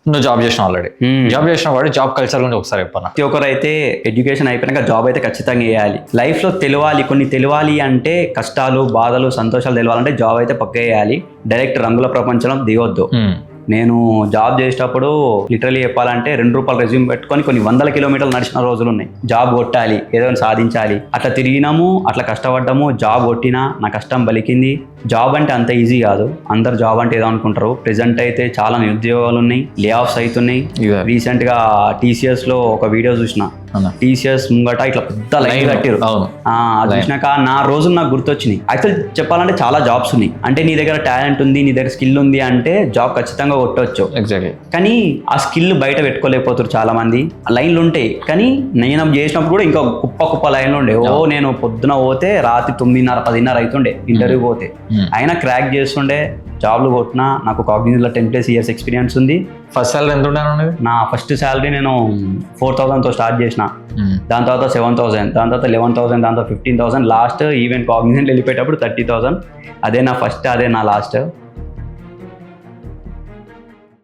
నువ్వు జాబ్ చేసిన already job చేసిన వాడు జాబ్ కల్చర్ గురించి ఒకసారి చెప్పన్నా. ప్రతి ఒక్కరు అయితే ఎడ్యుకేషన్ అయిపోయినాక జాబ్ అయితే ఖచ్చితంగా చేయాలి. లైఫ్లో కొన్ని తెలియాలి అంటే కష్టాలు, బాధలు, సంతోషాలు తెలియాలంటే జాబ్ అయితే పక్క చేయాలి. డైరెక్ట్ రంగుల ప్రపంచంలో దిగొద్దు. నేను జాబ్ చేసేటప్పుడు లిటరలీ చెప్పాలంటే ₹2 రెజ్యూమ్ పెట్టుకొని కొన్ని 100 కిలోమీటర్లు నడిచిన రోజులు ఉన్నాయి. జాబ్ కొట్టాలి, ఏదో సాధించాలి, అట్లా తిరిగినాము, అట్లా కష్టపడ్డాము, జాబ్ కొట్టినా నా కష్టం బలికింది. జాబ్ అంటే అంత ఈజీ కాదు. అందరు జాబ్ అంటే ఏదో అనుకుంటారు. ప్రెసెంట్ అయితే చాలా నిరుద్యోగాలు ఉన్నాయి, లే ఆఫ్స్ అవుతున్నాయి. రీసెంట్ గా TCS లో ఒక వీడియో చూసిన. TCS ముంగట ఇట్లా పెద్ద లైన్ కట్టారు. అది చూసినాక నా రోజులు నాకు గుర్తొచ్చినాయి. యాక్చువల్ చెప్పాలంటే చాలా జాబ్స్ ఉన్నాయి. అంటే నీ దగ్గర టాలెంట్ ఉంది, నీ దగ్గర స్కిల్ ఉంది అంటే జాబ్ ఖచ్చితంగా కొట్టవచ్చు. ఎగ్జాక్ట్లీ. కానీ ఆ స్కిల్ బయట పెట్టుకోలేకపోతారు చాలా మంది. లైన్లు ఉంటాయి, కానీ నేను చేసినప్పుడు కూడా ఇంకా కుప్ప లైన్లు ఉండే. నేను పొద్దున పోతే రాత్రి 9:30, 10:30 అవుతుండే ఇంటర్వ్యూ పోతే. అయినా క్రాక్ చేస్తుండే, జాబ్లు కొట్టినా. నాకు కాగ్నిజెంట్లో 10+ years ఎక్స్పీరియన్స్ ఉంది. ఫస్ట్ సాలరీ ఎంత ఉండే? నా ఫస్ట్ శాలరీ నేను 4,000తో స్టార్ట్ చేసిన. దాని తర్వాత 7,000, దాని తర్వాత 11,000, దాని తర్వాత 15,000. లాస్ట్ ఈవెంట్ కాగ్నిజెంట్ వెళ్ళిపోయేటప్పుడు 30,000. అదే నా ఫస్ట్, అదే నా లాస్ట్.